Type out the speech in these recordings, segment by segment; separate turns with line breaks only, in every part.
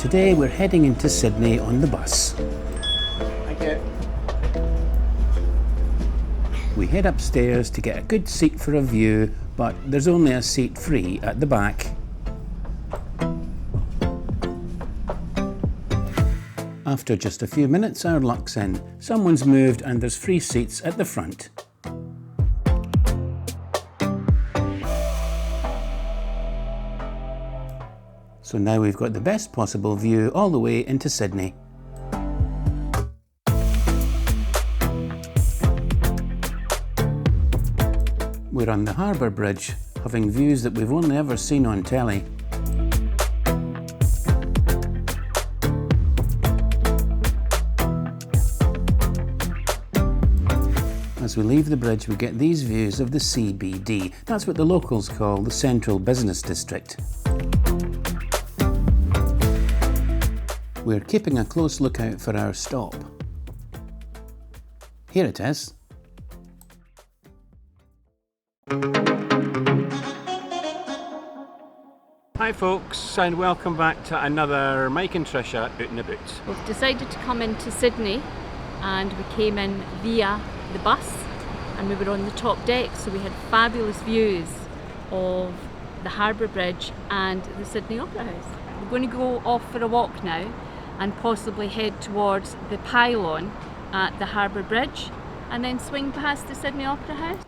Today we're heading into Sydney on the bus.
Thank you.
We head upstairs to get a good seat for a view, but there's only a seat free at the back. After just a few minutes, our luck's in. Someone's moved and there's free seats at the front. So now we've got the best possible view all the way into Sydney. We're on the Harbour Bridge, having views that we've only ever seen on telly. As we leave the bridge, we get these views of the CBD. That's what the locals call the Central Business District. We're keeping a close lookout for our stop. Here it is. Hi folks, and welcome back to another Mike and Trisha Out and About.
We've decided to come into Sydney and we came in via the bus and we were on the top deck, so we had fabulous views of the Harbour Bridge and the Sydney Opera House. We're going to go off for a walk now and possibly head towards the pylon at the Harbour Bridge and then swing past the Sydney Opera House.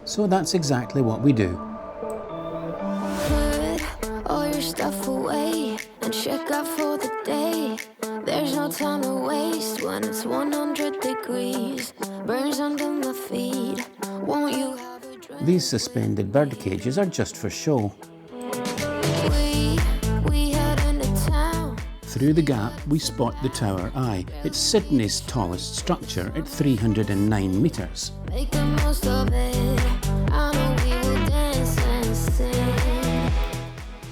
So that's exactly what we do.
Put all your stuff away and check out for the day. There's no time to waste when it's 100 degrees. Burns under my feet. Won't you have a drink?
These suspended bird cages are just for show.
We head into town.
Through the gap, we spot the Tower Eye. It's Sydney's tallest structure at 309 metres.
Make the most of it. I know we will dance and sing.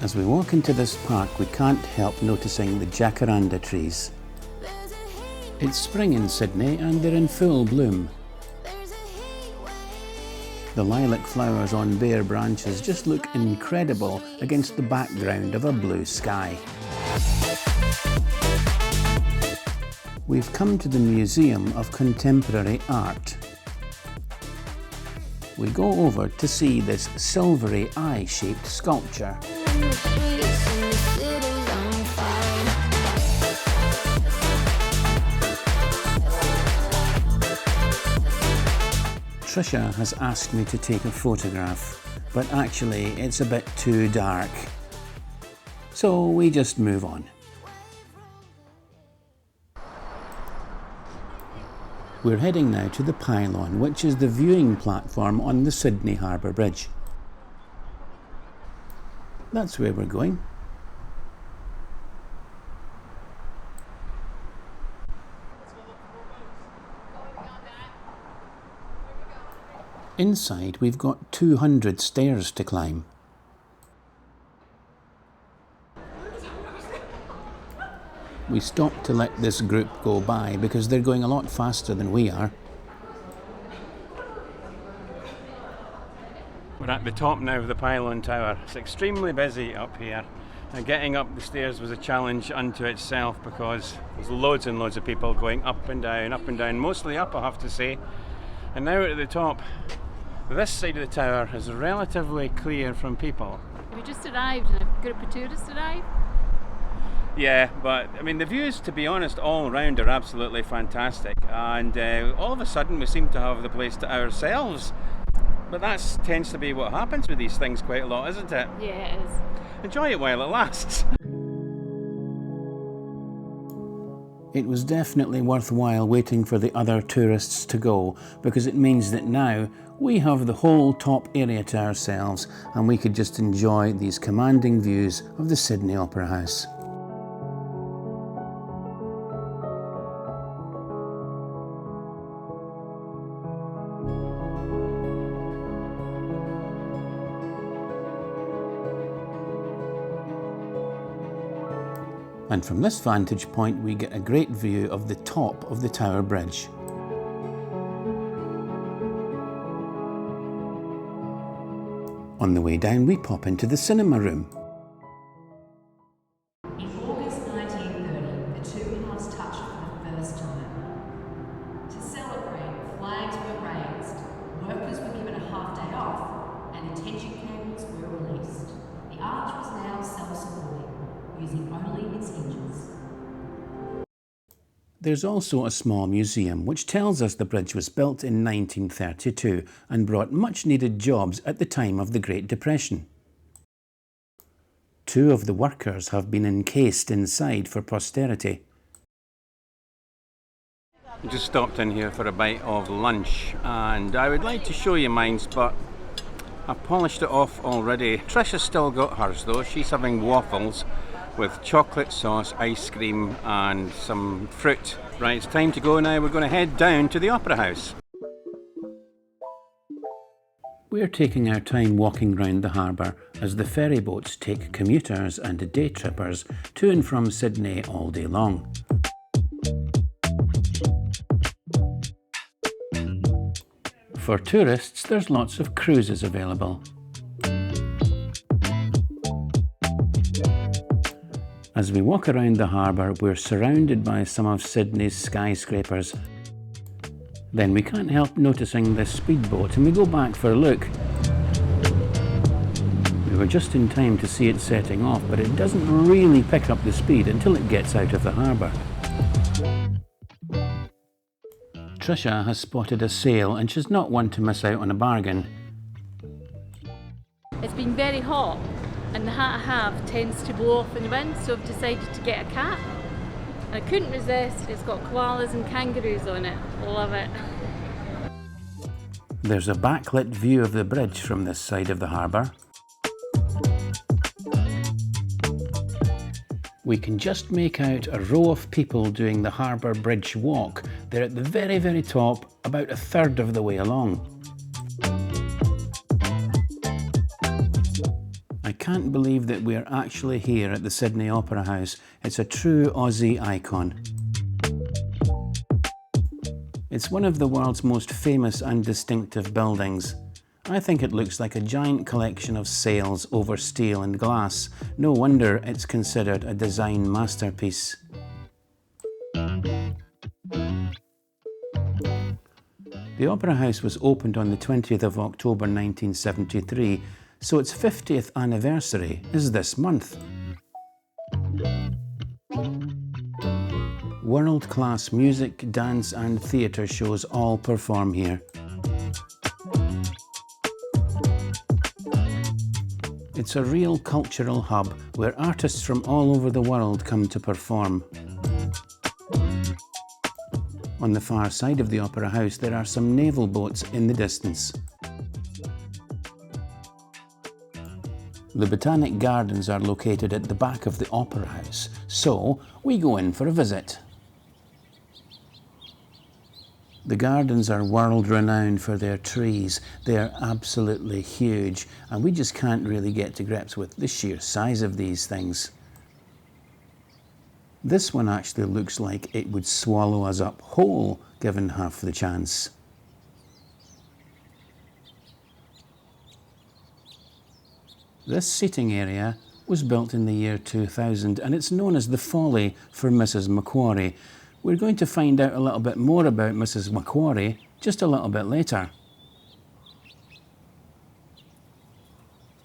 As we walk into this park, we can't help noticing the jacaranda trees. It's spring in Sydney and they're in full bloom. The lilac flowers on bare branches just look incredible against the background of a blue sky. We've come to the Museum of Contemporary Art. We go over to see this silvery eye-shaped sculpture. Trisha has asked me to take a photograph, but actually it's a bit too dark. So we just move on. We're heading now to the pylon, which is the viewing platform on the Sydney Harbour Bridge. That's where we're going. Inside, we've got 200 stairs to climb. We stopped to let this group go by because they're going a lot faster than we are. We're at the top now of the pylon tower. It's extremely busy up here. And getting up the stairs was a challenge unto itself because there's loads and loads of people going up and down, mostly up I have to say. And now we're at the top. This side of the tower is relatively clear from people.
We just arrived and a group of tourists arrived.
Yeah, but I mean the views, to be honest, all around are absolutely fantastic, and all of a sudden we seem to have the place to ourselves. But that tends to be what happens with these things quite a lot, isn't it?
Yeah, it is.
Enjoy it while it lasts. It was definitely worthwhile waiting for the other tourists to go, because it means that now we have the whole top area to ourselves and we could just enjoy these commanding views of the Sydney Opera House. And from this vantage point we get a great view of the top of the Tower Bridge. On the way down we pop into the cinema room.
In August 19 was touched for the first time. To celebrate, flags were raised, workers were given a half day off, and attention candles were released. The arch was now self-supporting, using only its hinges.
There's also a small museum which tells us the bridge was built in 1932 and brought much needed jobs at the time of the Great Depression. 2 of the workers have been encased inside for posterity.
Just stopped in here for a bite of lunch, and I would like to show you mine, but I've polished it off already. Trisha's still got hers though. She's having waffles with chocolate sauce, ice cream and some fruit. Right, it's time to go now. We're going to head down to the Opera House.
We're taking our time walking round the harbour as the ferry boats take commuters and day trippers to and from Sydney all day long. For tourists, there's lots of cruises available. As we walk around the harbour, we're surrounded by some of Sydney's skyscrapers. Then we can't help noticing this speedboat and we go back for a look. We were just in time to see it setting off, but it doesn't really pick up the speed until it gets out of the harbour. Trisha has spotted a sail and she's not one to miss out on a bargain.
It's been very hot and the hat I have tends to blow off in the wind, so I've decided to get a cap. And I couldn't resist. It's got koalas and kangaroos on it. Love it.
There's a backlit view of the bridge from this side of the harbour. We can just make out a row of people doing the harbour bridge walk. They're at the very, very top, about a third of the way along. I can't believe that we're actually here at the Sydney Opera House. It's a true Aussie icon. It's one of the world's most famous and distinctive buildings. I think it looks like a giant collection of sails over steel and glass. No wonder it's considered a design masterpiece. The Opera House was opened on the 20th of October 1973, so its 50th anniversary is this month. World-class music, dance and theatre shows all perform here. It's a real cultural hub where artists from all over the world come to perform. On the far side of the Opera House there are some naval boats in the distance. The Botanic Gardens are located at the back of the Opera House, so we go in for a visit. The gardens are world-renowned for their trees. They're absolutely huge, and we just can't really get to grips with the sheer size of these things. This one actually looks like it would swallow us up whole, given half the chance. This seating area was built in the year 2000, and it's known as the Folly for Mrs. Macquarie. We're going to find out a little bit more about Mrs. Macquarie just a little bit later.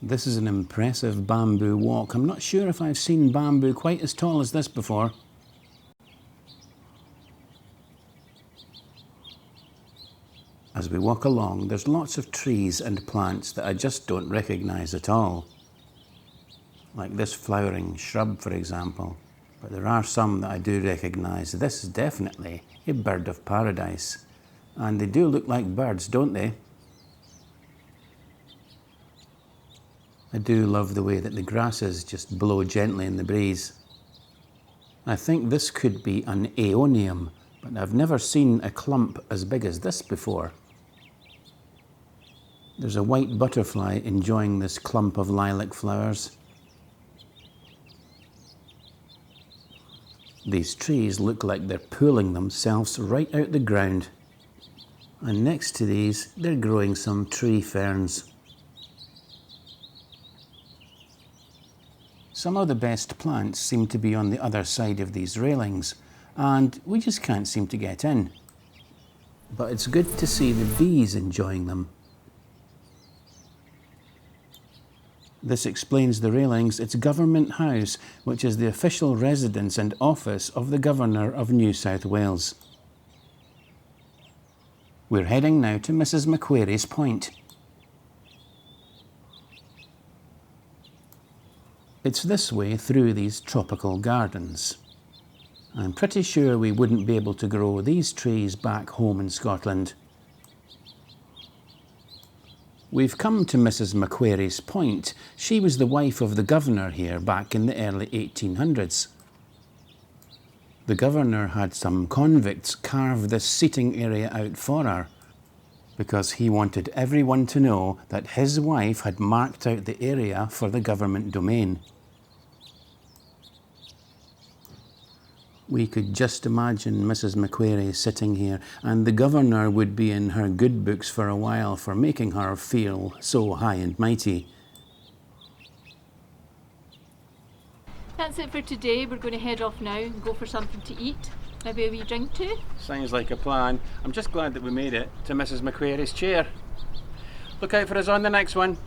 This is an impressive bamboo walk. I'm not sure if I've seen bamboo quite as tall as this before. As we walk along, there's lots of trees and plants that I just don't recognise at all. Like this flowering shrub, for example. But there are some that I do recognise. This is definitely a bird of paradise. And they do look like birds, don't they? I do love the way that the grasses just blow gently in the breeze. I think this could be an aeonium, but I've never seen a clump as big as this before. There's a white butterfly enjoying this clump of lilac flowers. These trees look like they're pulling themselves right out the ground. And next to these, they're growing some tree ferns. Some of the best plants seem to be on the other side of these railings, and we just can't seem to get in. But it's good to see the bees enjoying them. This explains the railings. It's Government House, which is the official residence and office of the Governor of New South Wales. We're heading now to Mrs. Macquarie's Point. It's this way through these tropical gardens. I'm pretty sure we wouldn't be able to grow these trees back home in Scotland. We've come to Mrs. Macquarie's Point. She was the wife of the governor here back in the early 1800s. The governor had some convicts carve this seating area out for her because he wanted everyone to know that his wife had marked out the area for the government domain. We could just imagine Mrs. Macquarie sitting here, and the governor would be in her good books for a while for making her feel so high and mighty.
That's it for today. We're going to head off now and go for something to eat. Maybe a wee drink too.
Sounds like a plan. I'm just glad that we made it to Mrs. Macquarie's chair. Look out for us on the next one.